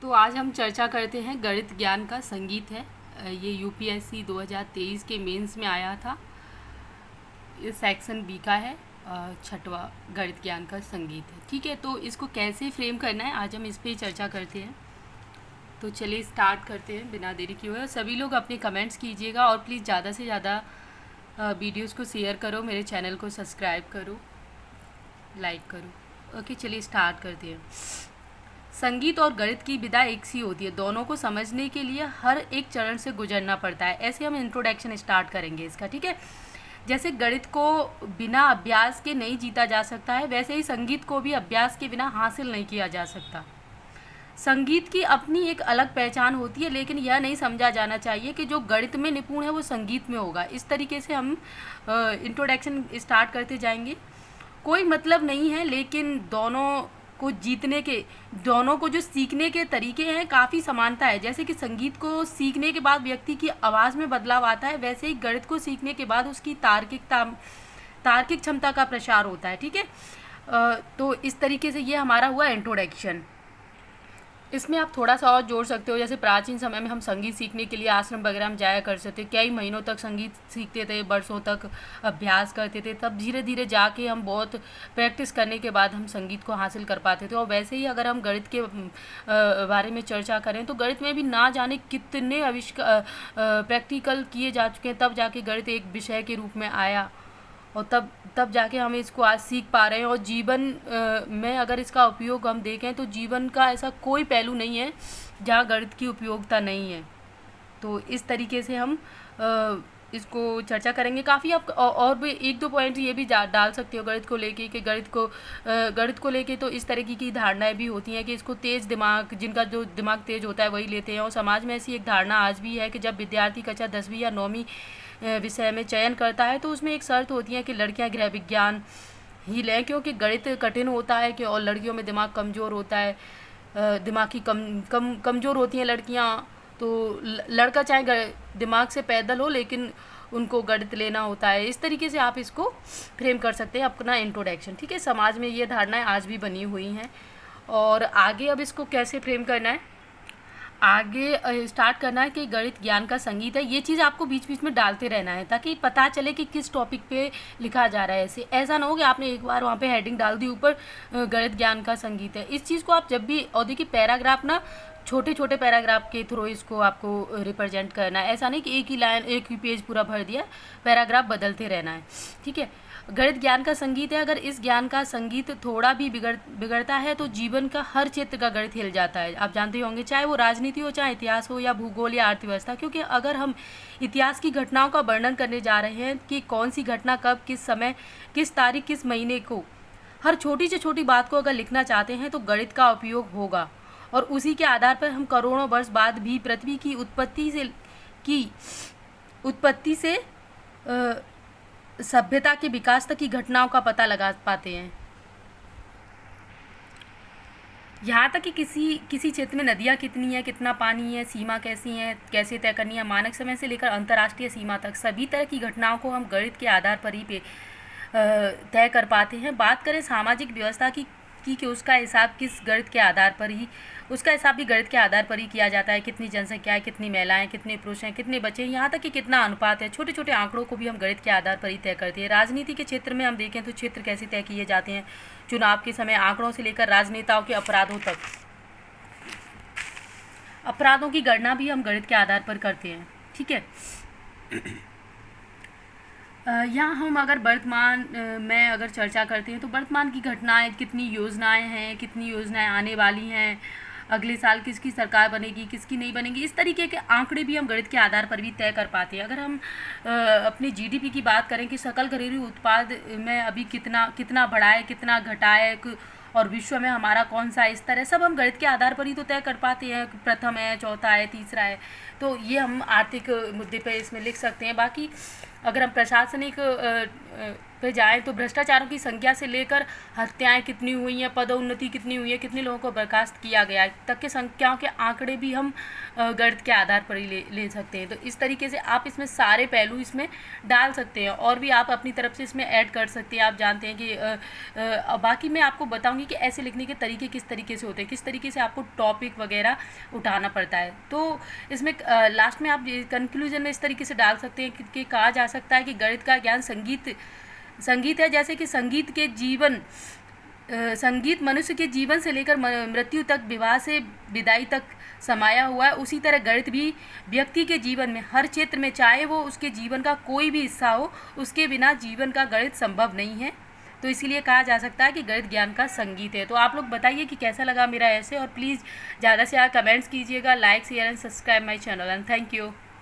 तो आज हम चर्चा करते हैं गणित ज्ञान का संगीत है। ये यूपीएससी 2023 के मेंस में आया था। ये सेक्शन बी का है, छठवा गणित ज्ञान का संगीत है। ठीक है, तो इसको कैसे फ्रेम करना है आज हम इस पर चर्चा करते हैं। तो चलिए स्टार्ट करते हैं बिना देरी किए हुए। सभी लोग अपने कमेंट्स कीजिएगा और प्लीज़ ज़्यादा से ज़्यादा वीडियोस को शेयर करो, मेरे चैनल को सब्सक्राइब करो, लाइक करो। ओके, चलिए स्टार्ट करते हैं। संगीत और गणित की विधा एक सी होती है, दोनों को समझने के लिए हर एक चरण से गुजरना पड़ता है। ऐसे हम इंट्रोडक्शन स्टार्ट करेंगे इसका। ठीक है, जैसे गणित को बिना अभ्यास के नहीं जीता जा सकता है, वैसे ही संगीत को भी अभ्यास के बिना हासिल नहीं किया जा सकता। संगीत की अपनी एक अलग पहचान होती है, लेकिन यह नहीं समझा जाना चाहिए कि जो गणित में निपुण है वो संगीत में होगा। इस तरीके से हम इंट्रोडक्शन स्टार्ट करते जाएंगे। कोई मतलब नहीं है, लेकिन दोनों को जो सीखने के तरीके हैं काफ़ी समानता है। जैसे कि संगीत को सीखने के बाद व्यक्ति की आवाज़ में बदलाव आता है, वैसे ही गणित को सीखने के बाद उसकी तार्किक क्षमता का प्रसार होता है। ठीक है, तो इस तरीके से ये हमारा हुआ इंट्रोडक्शन। इसमें आप थोड़ा सा और जोड़ सकते हो, जैसे प्राचीन समय में हम संगीत सीखने के लिए आश्रम वगैरह में जाया कर सकते, कई महीनों तक संगीत सीखते थे, वर्षों तक अभ्यास करते थे, तब धीरे धीरे जाके हम बहुत प्रैक्टिस करने के बाद हम संगीत को हासिल कर पाते थे। और वैसे ही अगर हम गणित के बारे में चर्चा करें तो गणित में भी ना जाने कितने आविष्कार प्रैक्टिकल किए जा चुके हैं, तब जाके गणित एक विषय के रूप में आया और तब जाके हम इसको आज सीख पा रहे हैं। और जीवन में अगर इसका उपयोग हम देखें तो जीवन का ऐसा कोई पहलू नहीं है जहाँ गणित की उपयोगिता नहीं है। तो इस तरीके से हम इसको चर्चा करेंगे। काफ़ी आप और भी एक दो पॉइंट ये भी डाल सकते हो गणित को लेके कि गणित को लेके तो इस तरीके की धारणाएं भी होती हैं कि इसको तेज़ दिमाग, जिनका जो दिमाग तेज़ होता है वही लेते हैं। और समाज में ऐसी एक धारणा आज भी है कि जब विद्यार्थी कक्षा 10वीं या 9वीं विषय में चयन करता है तो उसमें एक शर्त होती है कि लड़कियां गृह विज्ञान ही लें, क्योंकि गणित कठिन होता है कि और लड़कियों में दिमाग कमज़ोर होता है, दिमाग की कमज़ोर होती हैं लड़कियां। तो लड़का चाहे दिमाग से पैदल हो लेकिन उनको गणित लेना होता है। इस तरीके से आप इसको फ्रेम कर सकते हैं अपना इंट्रोडक्शन। ठीक है, समाज में ये धारणाएं आज भी बनी हुई हैं। और आगे अब इसको कैसे फ्रेम करना है, आगे स्टार्ट करना है कि गणित ज्ञान का संगीत है। ये चीज़ आपको बीच बीच में डालते रहना है ताकि पता चले कि किस टॉपिक पे लिखा जा रहा है। ऐसा ना हो कि आपने एक बार वहाँ पे हेडिंग डाल दी ऊपर गणित ज्ञान का संगीत है। इस चीज़ को आप जब भी, और देखिए पैराग्राफ ना छोटे छोटे पैराग्राफ के थ्रू इसको आपको रिप्रेजेंट करना है। ऐसा नहीं कि एक ही लाइन एक ही पेज पूरा भर दिया, पैराग्राफ बदलते रहना है। ठीक है, गणित ज्ञान का संगीत है। अगर इस ज्ञान का संगीत थोड़ा भी बिगड़ता है तो जीवन का हर क्षेत्र का गणित हिल जाता है। आप जानते होंगे, चाहे वो राजनीति हो, चाहे इतिहास हो, या भूगोल या अर्थव्यवस्था। क्योंकि अगर हम इतिहास की घटनाओं का वर्णन करने जा रहे हैं कि कौन सी घटना कब, किस समय, किस तारीख, किस महीने को, हर छोटी से छोटी बात को अगर लिखना चाहते हैं तो गणित का उपयोग होगा। और उसी के आधार पर हम करोड़ों वर्ष बाद भी पृथ्वी की उत्पत्ति से सभ्यता के विकास तक की घटनाओं का पता लगा पाते हैं। यहाँ तक कि किसी क्षेत्र में नदियाँ कितनी है, कितना पानी है, सीमा कैसी है, कैसे तय करनी है, मानक समय से लेकर अंतर्राष्ट्रीय सीमा तक, सभी तरह की घटनाओं को हम गणित के आधार पर ही तय कर पाते हैं। बात करें सामाजिक व्यवस्था की कि उसका हिसाब भी गणित के आधार पर ही किया जाता है। कितनी जनसंख्या है, कितनी महिलाएं, कितने पुरुष हैं, कितने बच्चे हैं, यहाँ तक कि कितना अनुपात है। छोटे छोटे आंकड़ों को भी हम गणित के आधार पर ही तय करते हैं। राजनीति के क्षेत्र में हम देखें तो क्षेत्र कैसे तय किए जाते हैं, चुनाव के समय आंकड़ों से लेकर राजनेताओं के अपराधों तक, अपराधों की गणना भी हम गणित के आधार पर करते हैं। ठीक है, यहाँ हम अगर वर्तमान में अगर चर्चा करते हैं तो वर्तमान की घटनाएं, कितनी योजनाएं हैं, कितनी योजनाएं आने वाली हैं, अगले साल किसकी सरकार बनेगी, किसकी नहीं बनेगी, इस तरीके के आंकड़े भी हम गणित के आधार पर भी तय कर पाते हैं। अगर हम अपनी जीडीपी की बात करें कि सकल घरेलू उत्पाद में अभी कितना बढ़ा है, कितना घटा है, और विश्व में हमारा कौन सा स्तर है, सब हम गणित के आधार पर ही तो तय कर पाते हैं। प्रथम है, चौथा है, तीसरा है, तो ये हम आर्थिक मुद्दे पे इसमें लिख सकते हैं। बाकी अगर हम प्रशासनिक पे जाएँ तो भ्रष्टाचारों की संख्या से लेकर हत्याएं कितनी हुई हैं, पदोन्नति कितनी हुई है, कितने लोगों को बर्खास्त किया गया है, तक के संख्याओं के आंकड़े भी हम गणित के आधार पर ही ले सकते हैं। तो इस तरीके से आप इसमें सारे पहलू इसमें डाल सकते हैं और भी आप अपनी तरफ से इसमें ऐड कर सकते हैं। आप जानते हैं कि बाकी मैं आपको बताऊंगी कि ऐसे लिखने के तरीके किस तरीके से होते हैं, किस तरीके से आपको टॉपिक वगैरह उठाना पड़ता है। तो इसमें लास्ट में आप कंक्लूजन में इस तरीके से डाल सकते हैं कि कहा जा सकता है कि गणित का ज्ञान संगीत है। जैसे कि संगीत मनुष्य के जीवन से लेकर मृत्यु तक, विवाह से विदाई तक समाया हुआ है, उसी तरह गणित भी व्यक्ति के जीवन में हर क्षेत्र में, चाहे वो उसके जीवन का कोई भी हिस्सा हो, उसके बिना जीवन का गणित संभव नहीं है। तो इसीलिए कहा जा सकता है कि गणित ज्ञान का संगीत है। तो आप लोग बताइए कि कैसा लगा मेरा ऐसे, और प्लीज़ ज़्यादा से ज़्यादा कमेंट्स कीजिएगा, like share and subscribe my channel and thank you.